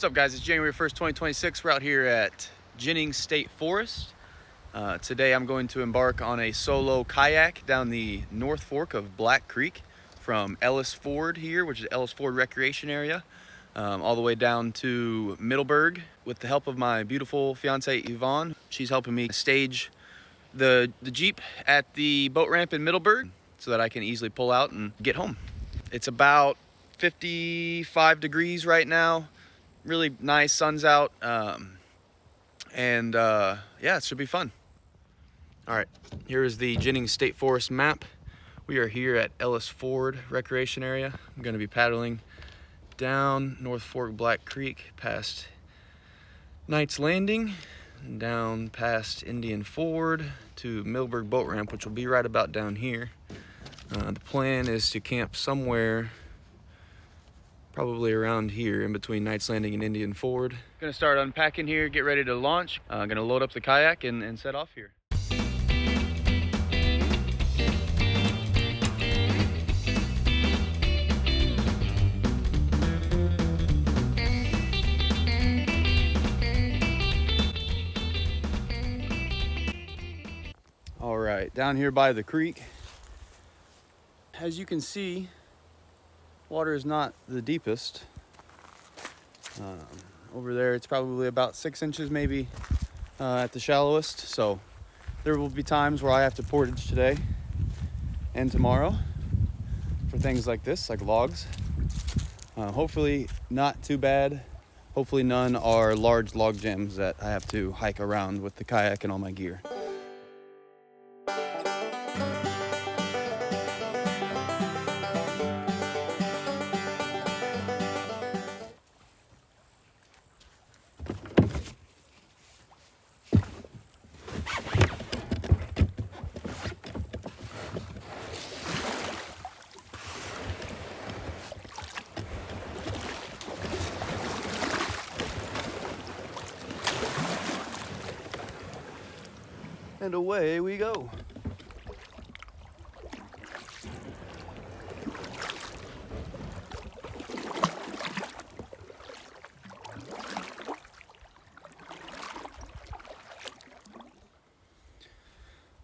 What's up, guys? It's January 1st, 2026. We're out here at Jennings State Forest. Today I'm going to embark on a solo kayak down the North Fork of Black Creek from Ellis Ford here, which is Ellis Ford Recreation Area, all the way down to Middleburg with the help of my beautiful fiance Yvonne. She's helping me stage the Jeep at the boat ramp in Middleburg so that I can easily pull out and get home. It's about 55 degrees right now. Really nice, sun's out, yeah, it should be fun. All right, here is the Jennings State Forest map. We are here at Ellis Ford Recreation Area. I'm gonna be paddling down North Fork Black Creek past Knight's Landing, and down past Indian Ford to Middleburg Boat Ramp, which will be right about down here. The plan is to camp somewhere probably around here in between Knight's Landing and Indian Ford. Gonna start unpacking here, get ready to launch. Gonna load up the kayak and set off here. All right, down here by the creek, as you can see, water is not the deepest. Over there it's probably about 6 inches maybe at the shallowest, so there will be times where I have to portage today and tomorrow for things like this, like logs. Hopefully not too bad. Hopefully none are large log jams that I have to hike around with the kayak and all my gear. And away we go.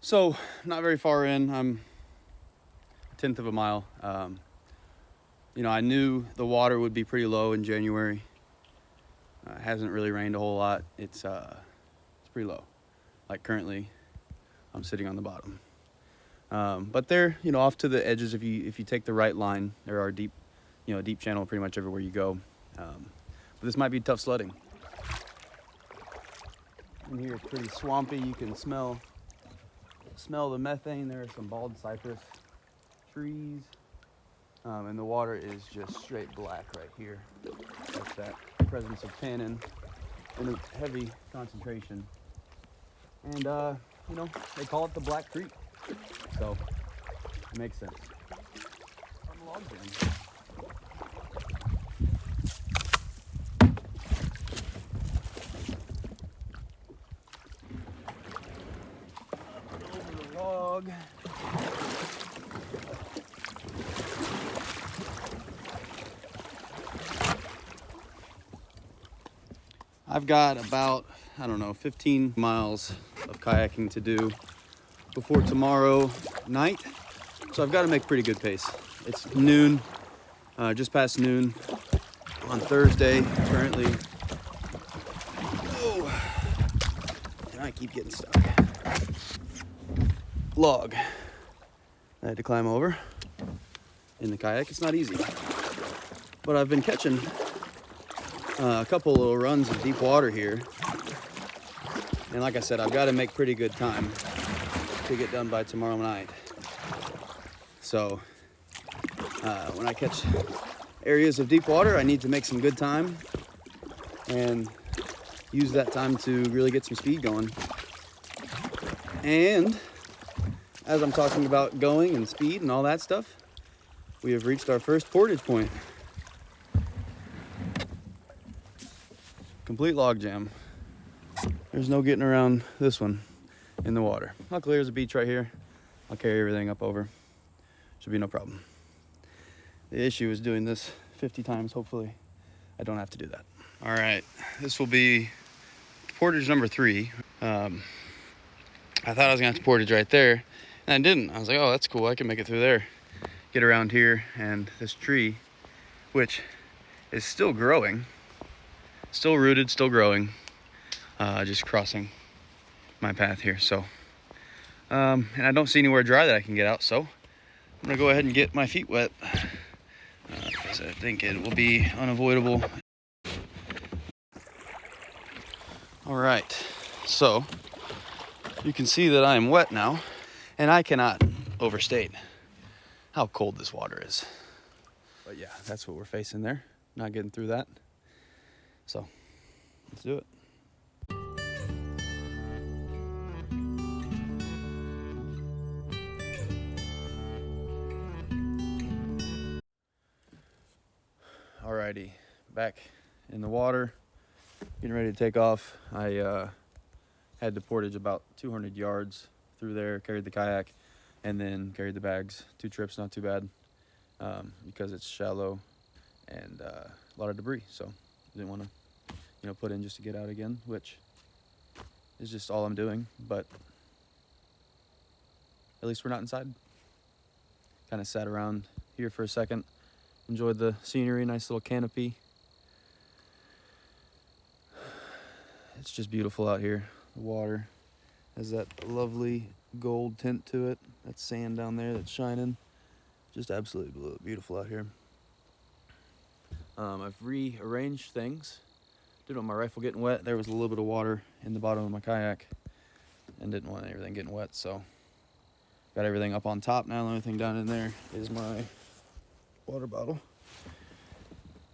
So, not very far in. I'm 1/10 of a mile. You know, I knew the water would be pretty low in January. It hasn't really rained a whole lot. It's pretty low. Like currently, I'm sitting on the bottom. But there, you know, off to the edges, if you take the right line, there are deep channel pretty much everywhere you go. But this might be tough sledding. In here it's pretty swampy. You can smell the methane. There are some bald cypress trees, and the water is just straight black right here. That's that presence of tannin in a heavy concentration. And you know, they call it the Black Creek, so it makes sense. I'm log jamming. Over the log. I've got about, I don't know, 15 miles of kayaking to do before tomorrow night, so I've got to make pretty good pace. It's noon, just past noon on Thursday currently. Oh, and I keep getting stuck. Log I had to climb over in the kayak. It's not easy, but I've been catching a couple little runs of deep water here. And like I said, I've got to make pretty good time to get done by tomorrow night. So when I catch areas of deep water, I need to make some good time and use that time to really get some speed going. And as I'm talking about going and speed and all that stuff, we have reached our first portage point. Complete log jam. There's no getting around this one in the water. Luckily there's a beach right here. I'll carry everything up over. Should be no problem. The issue is doing this 50 times, hopefully, I don't have to do that. All right, this will be portage number 3. I thought I was gonna have to portage right there, and I didn't. I was like, oh, that's cool, I can make it through there. Get around here, and this tree, which is still growing, still rooted, still growing, just crossing my path here. So, and I don't see anywhere dry that I can get out, so I'm gonna go ahead and get my feet wet, because I think it will be unavoidable. All right, so you can see that I am wet now, and I cannot overstate how cold this water is. But yeah, that's what we're facing there. Not getting through that. So let's do it. Alrighty, back in the water, getting ready to take off. I had to portage about 200 yards through there, carried the kayak, and then carried the bags. 2 trips, not too bad, because it's shallow and a lot of debris. So didn't want to, put in just to get out again, which is just all I'm doing. But at least we're not inside. Kind of sat around here for a second, enjoyed the scenery, nice little canopy. It's just beautiful out here. The water has that lovely gold tint to it. That sand down there that's shining. Just absolutely beautiful out here. I've rearranged things. Didn't want my rifle getting wet. There was a little bit of water in the bottom of my kayak and didn't want everything getting wet, so got everything up on top now. The only thing down in there is my water bottle.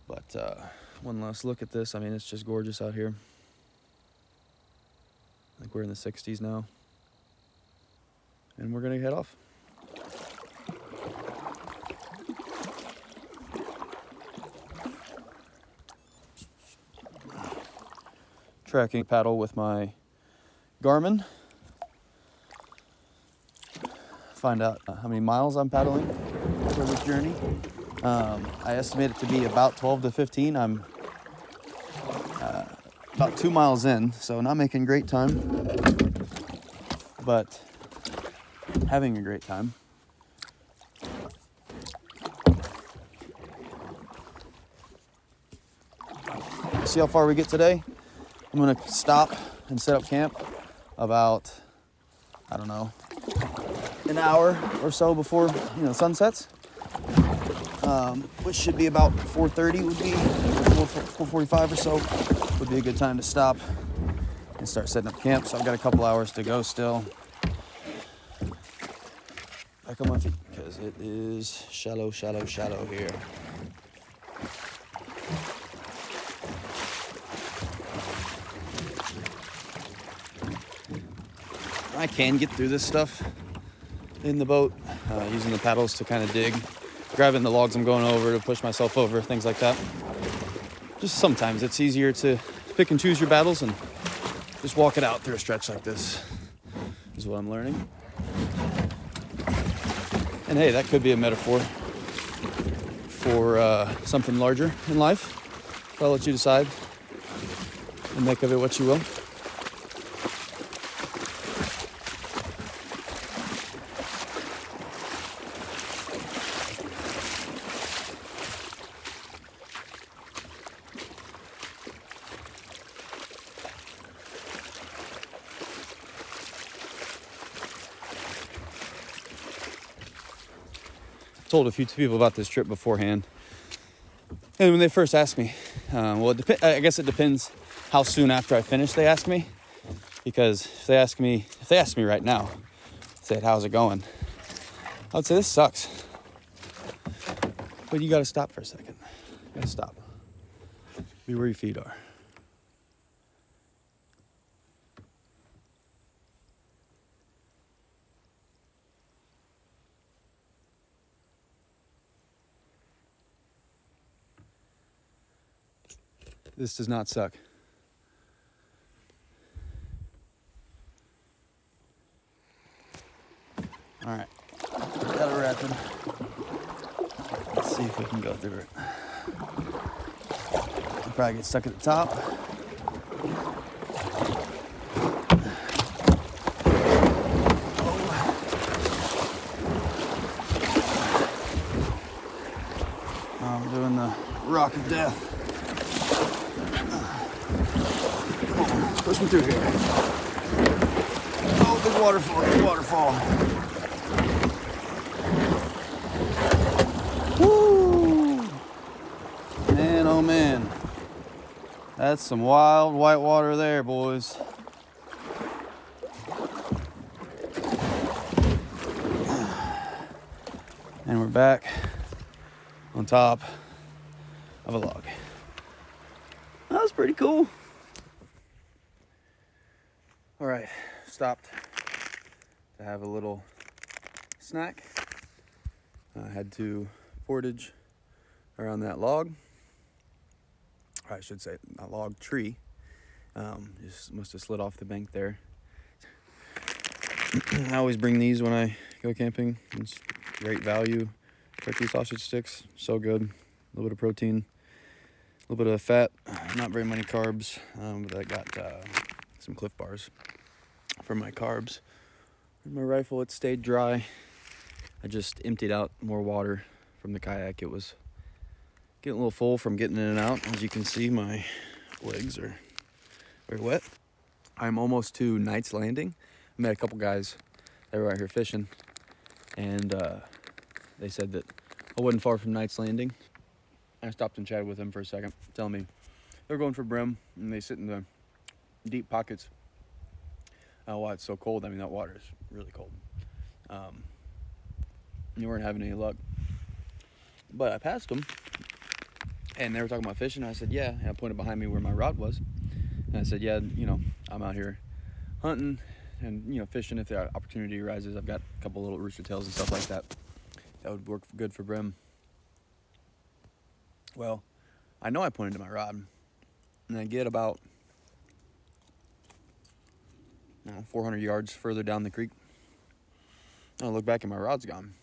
But one last look at this. I mean, it's just gorgeous out here. I think we're in the 60s now, and we're gonna head off. Tracking paddle with my Garmin. Find out how many miles I'm paddling for this journey. I estimate it to be about 12 to 15. I'm about 2 miles in, so not making great time, but having a great time. See how far we get today? I'm gonna stop and set up camp about, I don't know, an hour or so before sunsets, which should be about 4:30 would be, or 4:45 or so would be a good time to stop and start setting up camp. So I've got a couple hours to go still. Back on my feet because it is shallow here. I can get through this stuff in the boat, using the paddles to kind of dig, grabbing the logs I'm going over to push myself over, things like that. Just sometimes it's easier to pick and choose your battles and just walk it out through a stretch like this, is what I'm learning. And hey, that could be a metaphor for something larger in life. I'll let you decide and make of it what you will. Told a few people about this trip beforehand, and when they first asked me, I guess it depends how soon after I finish they ask me, because if they ask me right now, say, how's it going, I would say this sucks, but you got to stop for a second. You got to stop, be where your feet are. This does not suck. All right, got it wrapping. Let's see if we can go through it. Probably get stuck at the top. I'm doing the rock of death. Come on, push me through here. Oh, big waterfall, big waterfall. Woo! Man, oh man. That's some wild white water there, boys. And we're back on top of a log. That was pretty cool. All right, stopped to have a little snack. I had to portage around that log. Or I should say a log tree. Just must have slid off the bank there. I always bring these when I go camping. It's great value. Turkey sausage sticks, so good. A little bit of protein, a little bit of fat, not very many carbs. But I got some Cliff Bars for my carbs. My rifle, it stayed dry. I just emptied out more water from the kayak. It was getting a little full from getting in and out. As you can see, my legs are very wet. I'm almost to Knight's Landing. I met a couple guys that were out here fishing, and they said that I wasn't far from Knight's Landing. I stopped and chatted with them for a second, telling me they're going for brim, and they sit in the deep pockets. Why it's so cold. I mean, that water is really cold. You weren't having any luck. But I passed them, and they were talking about fishing. I said, yeah. And I pointed behind me where my rod was. And I said, yeah, you know, I'm out here hunting and, you know, fishing if the opportunity arises. I've got a couple little rooster tails and stuff like that. That would work good for brim. Well, I know I pointed to my rod, and I get about 400 yards further down the creek. I look back and my rod's gone.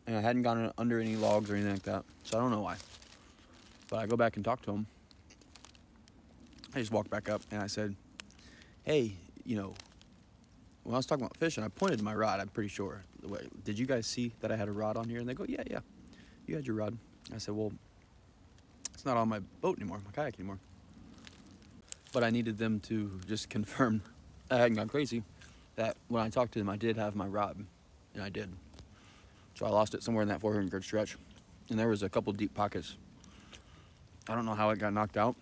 And I hadn't gone under any logs or anything like that, so I don't know why. But I go back and talk to him. I just walked back up and I said, hey, you know, when I was talking about fishing, I pointed to my rod, I'm pretty sure. Did you guys see that I had a rod on here? And they go, yeah, you had your rod. I said, well, it's not on my boat anymore, my kayak anymore. But I needed them to just confirm I hadn't gone crazy, that when I talked to them, I did have my rod, and I did. So I lost it somewhere in that 400 yard stretch, and there was a couple deep pockets. I don't know how it got knocked out.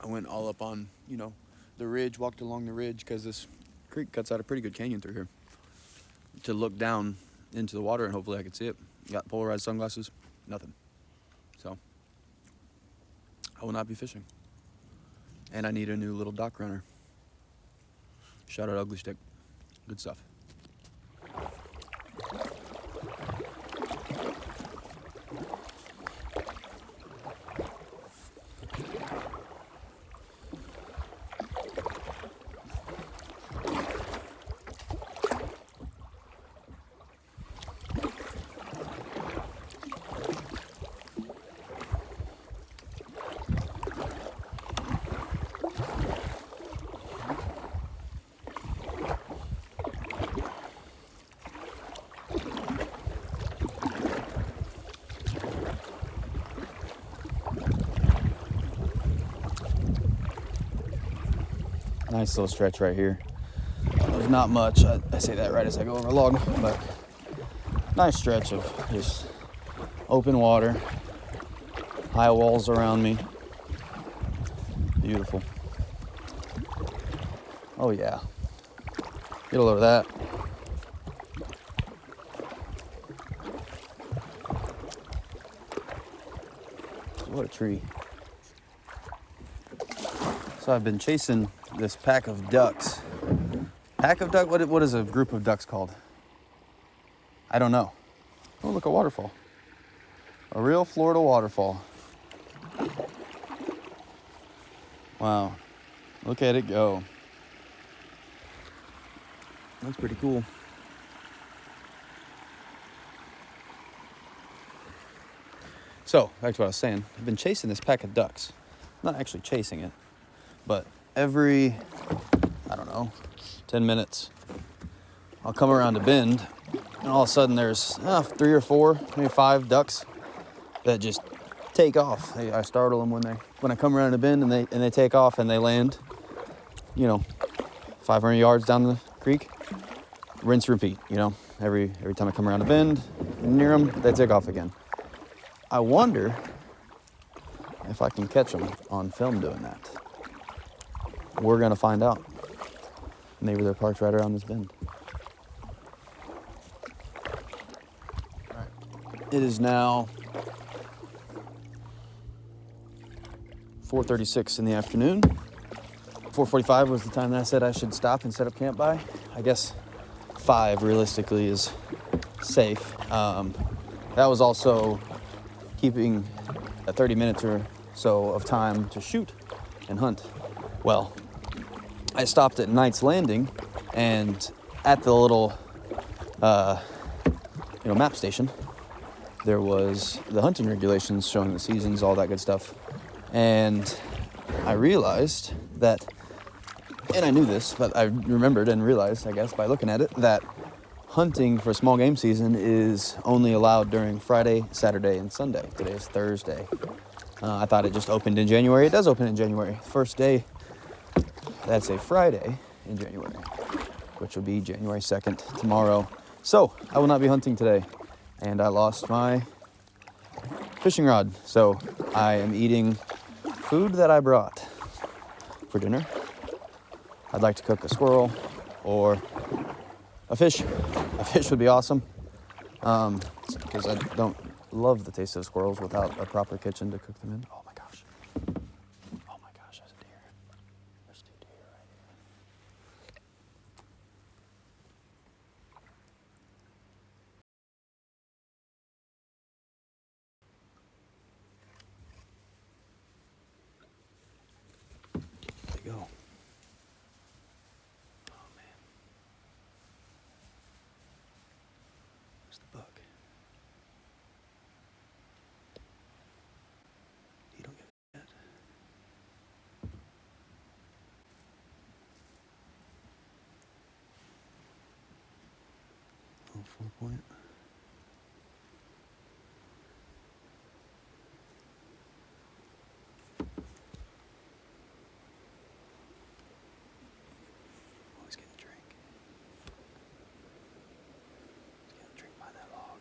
I went all up on, you know, the ridge, walked along the ridge, because this creek cuts out a pretty good canyon through here, to look down into the water, and hopefully I could see it. Got polarized sunglasses, nothing. So I will not be fishing. And I need a new little dock runner. Shout out Ugly Stick. Good stuff. Nice little stretch right here. There's not much. I say that right as I go over a log, but nice stretch of just open water, high walls around me. Beautiful. Oh yeah. Get a load of that. What a tree. So I've been chasing this pack of ducks. Pack of duck? What is a group of ducks called? I don't know. Oh, look, a waterfall. A real Florida waterfall. Wow. Look at it go. That's pretty cool. So, back to what I was saying. I've been chasing this pack of ducks. Not actually chasing it, but every, I don't know, 10 minutes, I'll come around a bend, and all of a sudden there's 3 or 4, maybe 5 ducks that just take off. I startle them when I come around a bend, and they take off and they land, 500 yards down the creek. Rinse, repeat, every time I come around a bend near them, they take off again. I wonder if I can catch them on film doing that. We're gonna find out. Maybe they're parked right around this bend. All right. It is now 4:36 in the afternoon. 4:45 was the time that I said I should stop and set up camp by. I guess 5 realistically is safe. That was also keeping 30 minutes or so of time to shoot and hunt. Well, I stopped at Knight's Landing, and at the little map station, there was the hunting regulations showing the seasons, all that good stuff. And I realized that, and I knew this, but I remembered and realized, I guess, by looking at it, that hunting for small game season is only allowed during Friday, Saturday, and Sunday. Today is Thursday. I thought it just opened in January. It does open in January. First day, that's a Friday in January, which will be January 2nd, tomorrow. So I will not be hunting today, and I lost my fishing rod. So I am eating food that I brought for dinner. I'd like to cook a squirrel or a fish. A fish would be awesome, because I don't love the taste of squirrels without a proper kitchen to cook them in. Oh my gosh, there's a deer. There's 2 deer right here. There you go. Oh man. Where's the buck? You don't get it yet. Oh, 4-point. Oh, he's getting a drink. He's getting a drink by that log.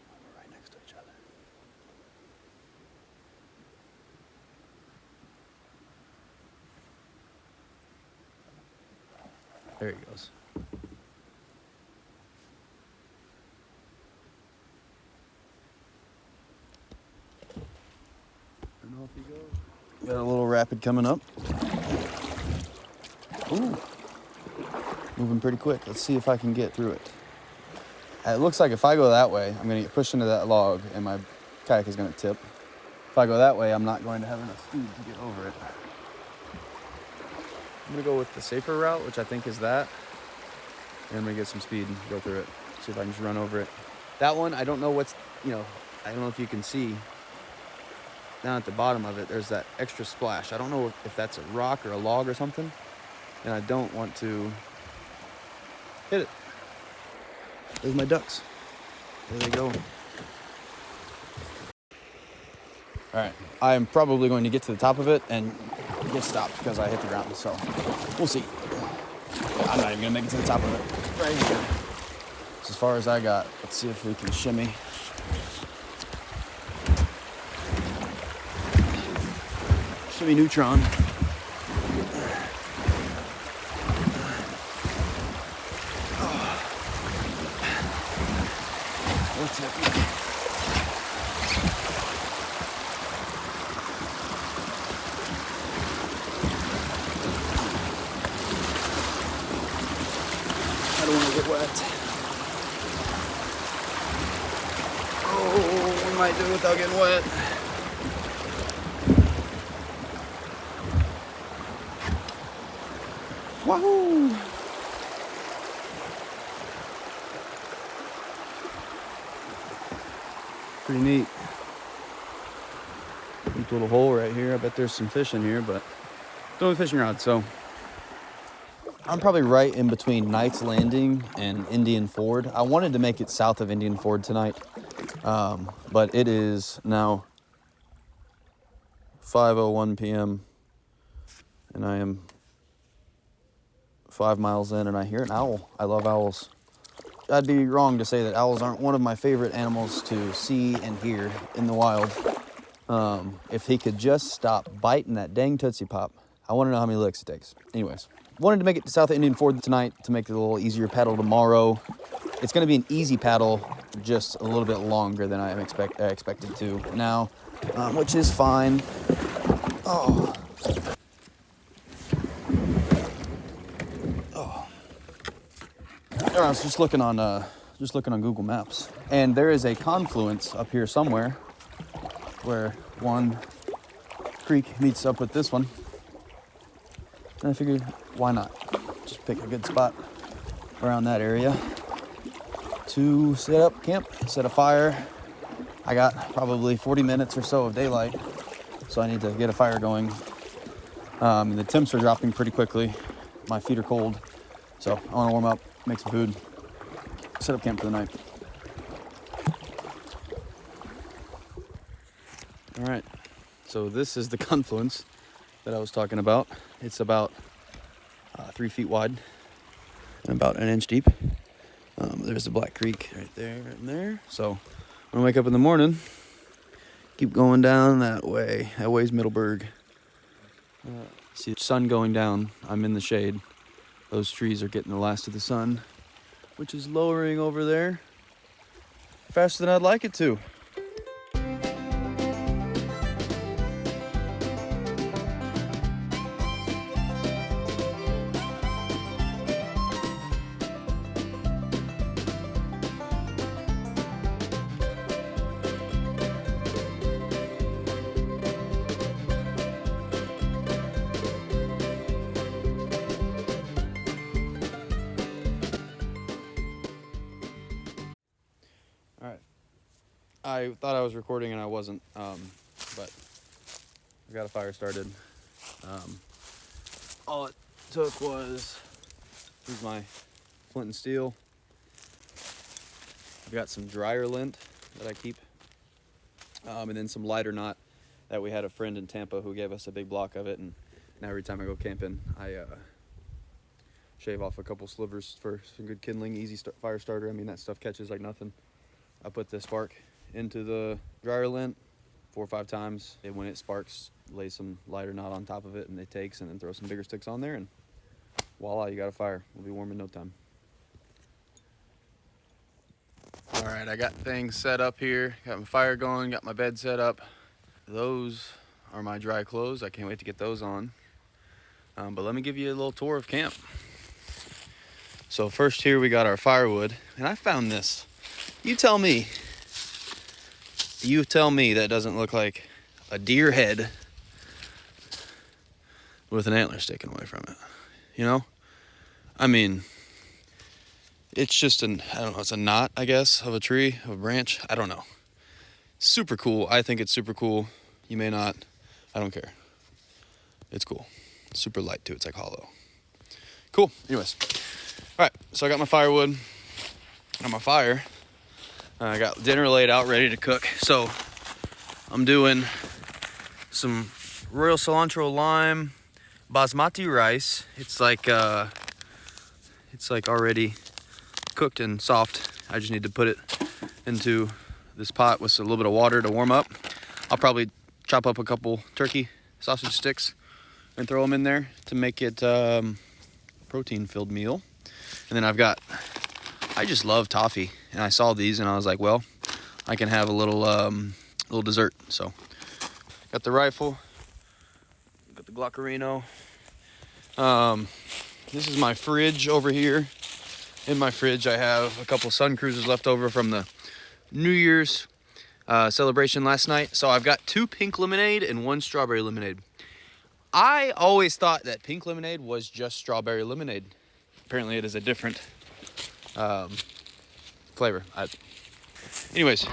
Oh, we're right next to each other. There he goes. And off he goes. Got a little rapid coming up. Ooh. Moving pretty quick. Let's see if I can get through it. It looks like if I go that way, I'm going to get pushed into that log and my kayak is going to tip. If I go that way, I'm not going to have enough speed to get over it. I'm going to go with the safer route, which I think is that. And I'm going to get some speed and go through it. See if I can just run over it. That one, I don't know what's, I don't know if you can see down at the bottom of it, there's that extra splash. I don't know if that's a rock or a log or something. And I don't want to hit it. There's my ducks. There they go. All right, I am probably going to get to the top of it and get stopped because I hit the ground, so we'll see. I'm not even gonna make it to the top of it. Right here. That's as far as I got. Let's see if we can shimmy. Shimmy Neutron. What's happening? I don't want to get wet. Oh, we might do it without getting wet. Wahoo! Pretty neat. Deep little hole right here. I bet there's some fish in here, but don't have a fishing rod, so I'm probably right in between Knight's Landing and Indian Ford. I wanted to make it south of Indian Ford tonight, but it is now 5:01 p.m. and I am 5 miles in, and I hear an owl. I love owls. I'd be wrong to say that owls aren't one of my favorite animals to see and hear in the wild. If he could just stop biting that dang Tootsie Pop. I want to know how many licks it takes. Anyways, wanted to make it to south of Indian Ford tonight to make it a little easier paddle tomorrow. It's going to be an easy paddle, just a little bit longer than I expected to now, which is fine. Oh. I was just looking on Google Maps, and there is a confluence up here somewhere where one creek meets up with this one. And I figured, why not? Just pick a good spot around that area to set up camp, set a fire. I got probably 40 minutes or so of daylight, so I need to get a fire going. The temps are dropping pretty quickly. My feet are cold, so I want to warm up, make some food, set up camp for the night. All right, so this is the confluence that I was talking about. It's about 3 feet wide and about an inch deep. There's the Black Creek right there and there. So when I wake up in the morning, keep going down that way. That way's Middleburg. See the sun going down. I'm in the shade. Those trees are getting the last of the sun, which is lowering over there faster than I'd like it to. All right. I thought I was recording and I wasn't, but I got a fire started. All it took was, here's my flint and steel. I've got some dryer lint that I keep, and then some lighter knot that we had a friend in Tampa who gave us a big block of it, and now every time I go camping, I shave off a couple slivers for some good kindling, easy fire starter. I mean, that stuff catches like nothing. I put the spark into the dryer lint 4 or 5 times, and when it sparks, lay some lighter knot on top of it, and it takes, and then throw some bigger sticks on there, and voila, you got a fire. It'll be warm in no time. All right, I got things set up here. Got my fire going, got my bed set up. Those are my dry clothes. I can't wait to get those on. But let me give you a little tour of camp. So first here we got our firewood, and I found this. You tell me that doesn't look like a deer head with an antler sticking away from it. You know? I mean, it's just I don't know, it's a knot, I guess, of a tree, of a branch. I don't know. Super cool. I think it's super cool. You may not. I don't care. It's cool. It's super light too. It's like hollow. Cool. Anyways. All right. So I got my firewood. Got my fire. I got dinner laid out, ready to cook. So I'm doing some Royal Cilantro Lime basmati rice. It's like already cooked and soft. I just need to put it into this pot with a little bit of water to warm up. I'll probably chop up a couple turkey sausage sticks and throw them in there to make it protein-filled meal. And then I just love toffee, and I saw these and I was like, well, I can have a little dessert. So got the rifle, got the Glockerino. This is my fridge over here. In my fridge I have a couple Sun Cruisers left over from the New Year's celebration last night. So I've got 2 pink lemonade and 1 strawberry lemonade. I always thought that pink lemonade was just strawberry lemonade. Apparently it is a different flavor. Anyways,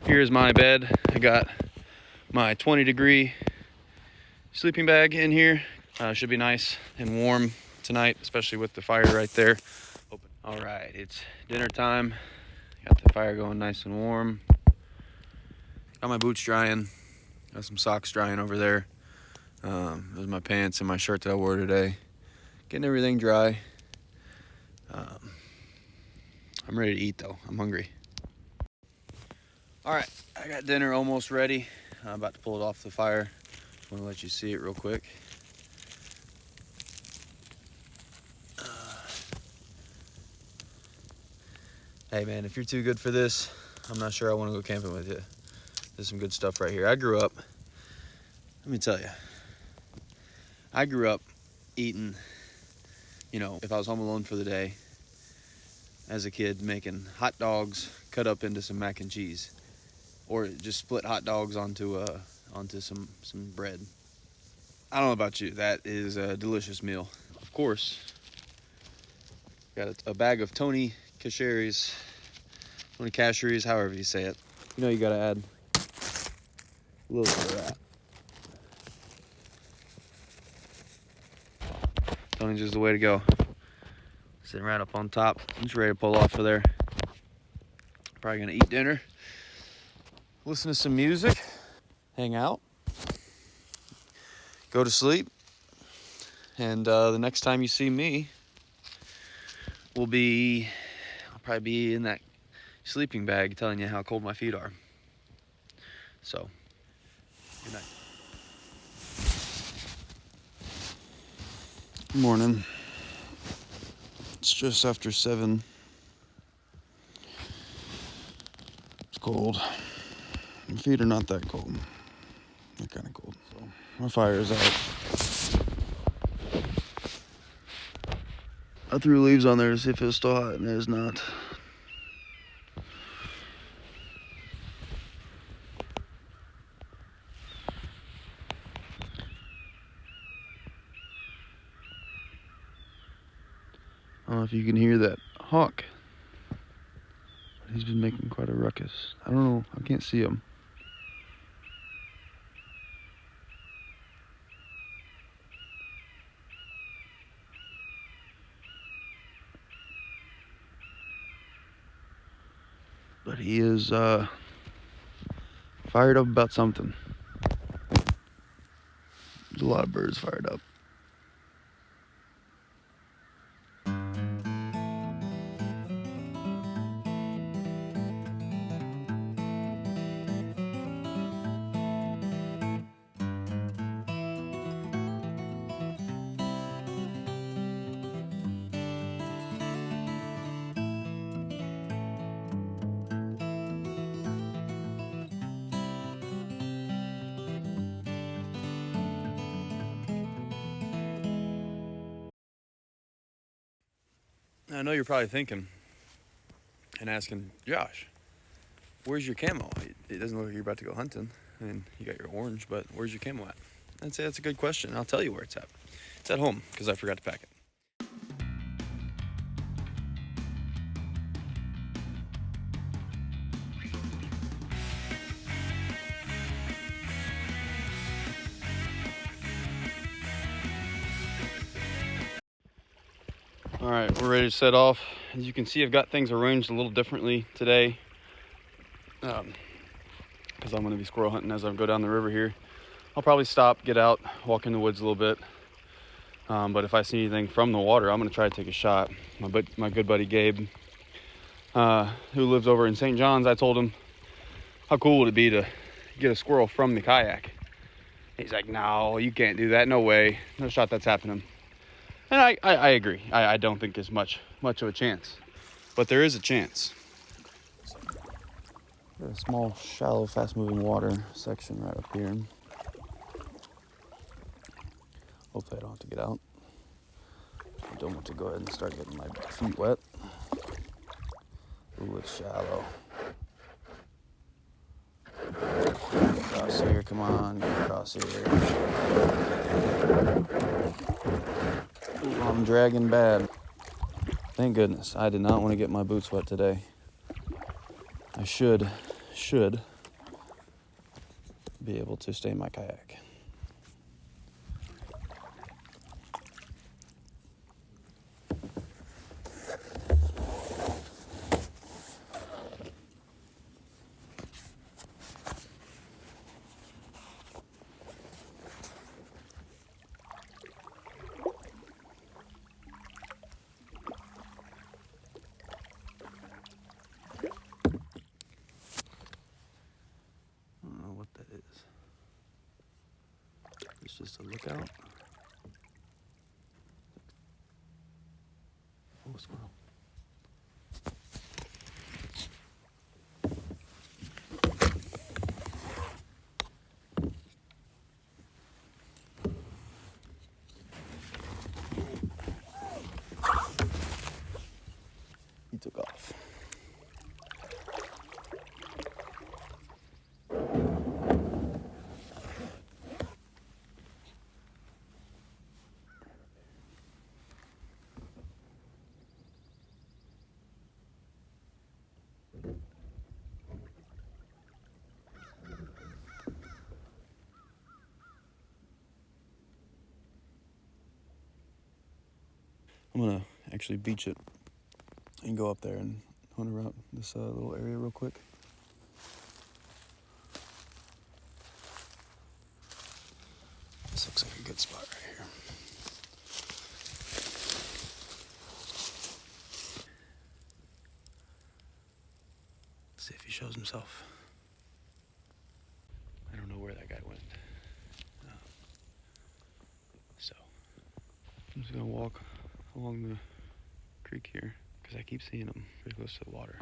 Here's my bed. I got my 20-degree sleeping bag in here. Should be nice and warm tonight, especially with the fire right there. All right, it's dinner time. Got the fire going nice and warm. Got my boots drying. Got some socks drying over there. Those are my pants and my shirt that I wore today. Getting everything dry. I'm ready to eat though. I'm hungry. All right, I got dinner almost ready. I'm about to pull it off the fire. Just want to let you see it real quick. Hey man, if you're too good for this, I'm not sure I want to go camping with you. There's some good stuff right here. Let me tell you, I grew up eating, if I was home alone for the day, as a kid, making hot dogs cut up into some mac and cheese, or just split hot dogs onto some bread. I don't know about you, that is a delicious meal. Of course, got a bag of Tony Casheries, however you say it. You gotta add a little bit of that. Tony's is the way to go. Sitting right up on top. I'm just ready to pull off of there. Probably gonna eat dinner, listen to some music, hang out, go to sleep, and the next time you see me I'll probably be in that sleeping bag telling you how cold my feet are. So, good night. Good morning. It's just after 7. It's cold. My feet are not that cold. They're kind of cold. So my fire is out. I threw leaves on there to see if it was still hot, and it is not. I don't know if you can hear that hawk. He's been making quite a ruckus. I don't know. I can't see him. But he is fired up about something. There's a lot of birds fired up. I know you're probably thinking and asking, Josh, where's your camo? It doesn't look like you're about to go hunting. I mean, you got your orange, but where's your camo at? I'd say that's a good question. I'll tell you where it's at. It's at home, because I forgot to pack it. All right, we're ready to set off. As you can see, I've got things arranged a little differently today, because I'm going to be squirrel hunting as I go down the river here. I'll probably stop, get out, walk in the woods a little bit. But if I see anything from the water, I'm going to try to take a shot. My good buddy Gabe, who lives over in St. John's, I told him, how cool would it be to get a squirrel from the kayak? He's like, no, you can't do that. No way. No shot that's happening. And I agree. I don't think there's much of a chance. But there is a chance. Got a small, shallow, fast-moving water section right up here. Hopefully I don't have to get out. I don't want to go ahead and start getting my feet wet. Ooh, it's shallow. Get across here, come on, get across here. Ooh, I'm dragging bad. Thank goodness, I did not want to get my boots wet today. I should be able to stay in my kayak. What that is. It's just a lookout. Oh, squirrel. He took off. I'm gonna actually beach it and go up there and hunt around this little area real quick. This looks like a good spot right here. Let's see if he shows himself. I don't know where that guy went. So I'm just gonna walk along the creek here because I keep seeing them pretty close to the water,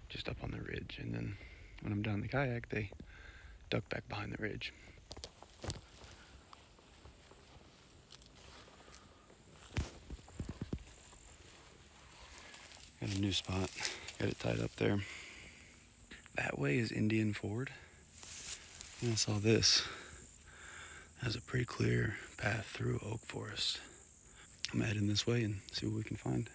just up on the ridge. And then when I'm down the kayak, they duck back behind the ridge. Got a new spot. Got it tied up there. That way is Indian Ford. And I saw this. It has a pretty clear path through oak forest. I'm heading this way and see what we can find.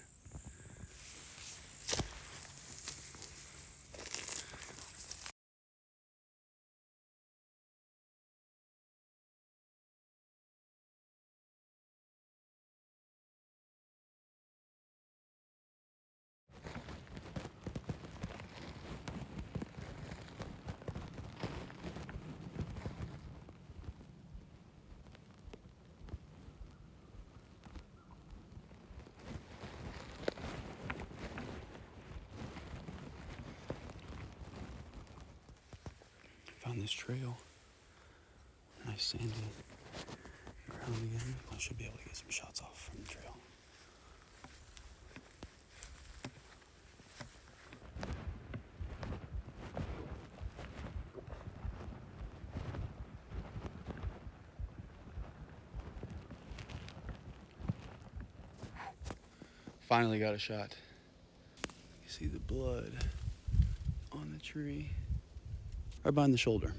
Found this trail. Nice sandy ground again. I should be able to get some shots off from the trail. Finally got a shot. You see the blood on the tree. Right behind the shoulder.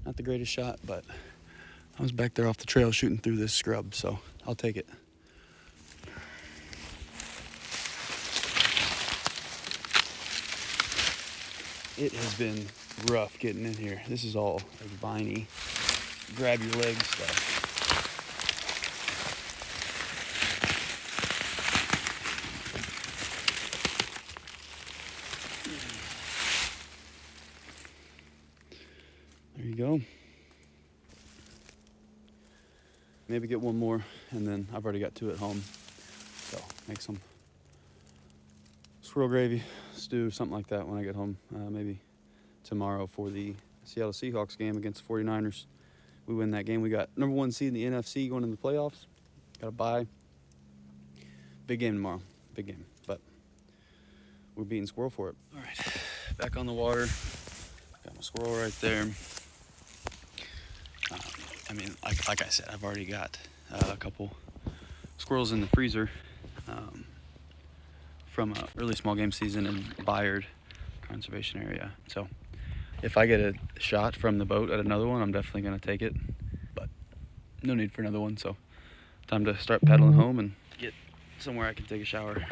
Not the greatest shot, but I was back there off the trail shooting through this scrub, so I'll take it. It has been rough getting in here. This is all like viney, grab your legs stuff. There you go. Maybe get one more, and then I've already got two at home. So make some squirrel gravy, stew, something like that when I get home. Maybe tomorrow for the Seattle Seahawks game against the 49ers. We win that game. We got #1 seed in the NFC going into the playoffs. Got a bye. Big game tomorrow. Big game. But we're beating squirrel for it. All right, back on the water. Got my squirrel right there. I mean, like I said, I've already got a couple squirrels in the freezer from a really small game season in Bayard Conservation Area. So if I get a shot from the boat at another one, I'm definitely going to take it. But no need for another one, so time to start paddling home and get somewhere I can take a shower.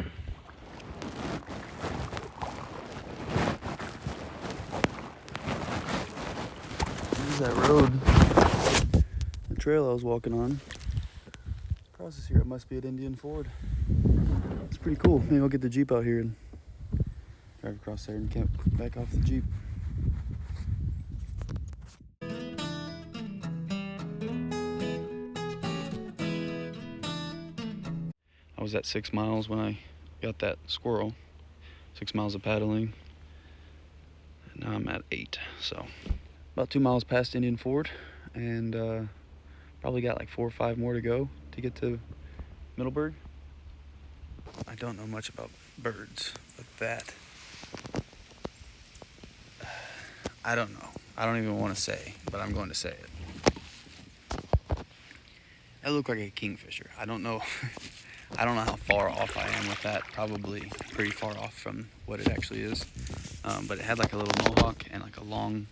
is that road. The trail I was walking on. Crosses here, it must be at Indian Ford. It's pretty cool. Maybe I'll get the Jeep out here and drive across there and camp back off the Jeep. I was at 6 miles when I got that squirrel. 6 miles of paddling. And now I'm at 8, so about 2 miles past Indian Ford, and probably got like 4 or 5 more to go to get to Middleburg. I don't know much about birds, but that, I don't know. I don't even want to say, but I'm going to say it. That looked like a kingfisher. I don't know. I don't know how far off I am with that. Probably pretty far off from what it actually is. But it had like a little mohawk and like a long,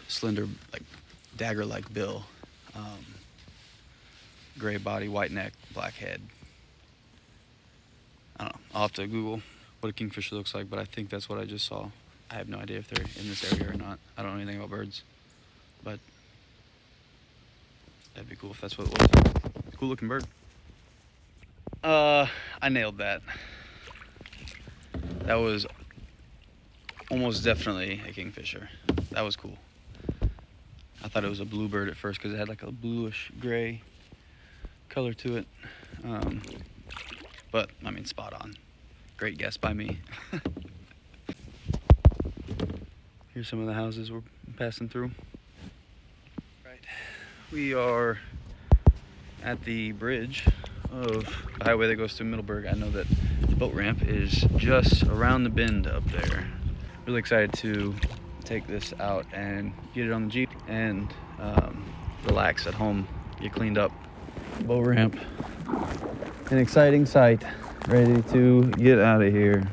slender, like dagger-like bill. Gray body, white neck, black head. I don't know. I'll have to Google what a kingfisher looks like, but I think that's what I just saw. I have no idea if they're in this area or not. I don't know anything about birds, but that'd be cool if that's what it was. Cool looking bird. I nailed that. That was almost definitely a kingfisher. That was cool. I thought it was a bluebird at first because it had like a bluish gray color to it. But I mean, spot on. Great guess by me. Here's some of the houses we're passing through. Right. We are at the bridge of the highway that goes through Middleburg. I know that the boat ramp is just around the bend up there. Really excited to take this out and get it on the Jeep and relax at home, get cleaned up. Boat ramp, an exciting sight, ready to get out of here.